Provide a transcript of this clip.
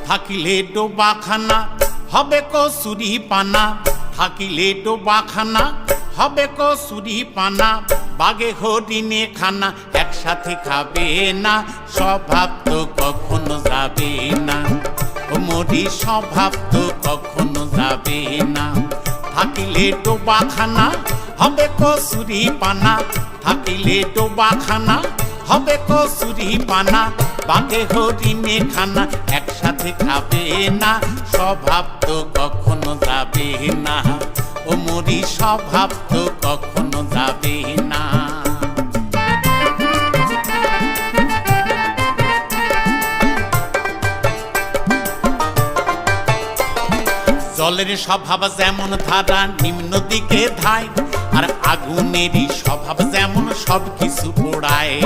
থাকিলে ডোবাখানা হবে কসুরি পানা, থাকিলে ডোবাখানা হবে কসুরি পানা। বাঘে হরিণে খানা একসাথে খাবে না, স্বভাব তো কখনো যাবে না। ও মরি স্বভাব তো কখনো যাবে না। থাকিলে ডোবাখানা হবে কসুরি পানা, থাকিলে ডোবাখানা হবে কসুরি পানা। বাঘে হরিণে খানা একসাথে খাবে না, স্বভাব তো কখনো যাবে না। ও মরি স্বভাব তো কখনো যাবে না। জলের স্বভাব যেমন ধারা নিম্ন দিকে ধায়, আর আগুনেরই স্বভাব যেমন সব কিছু পোড়ায়।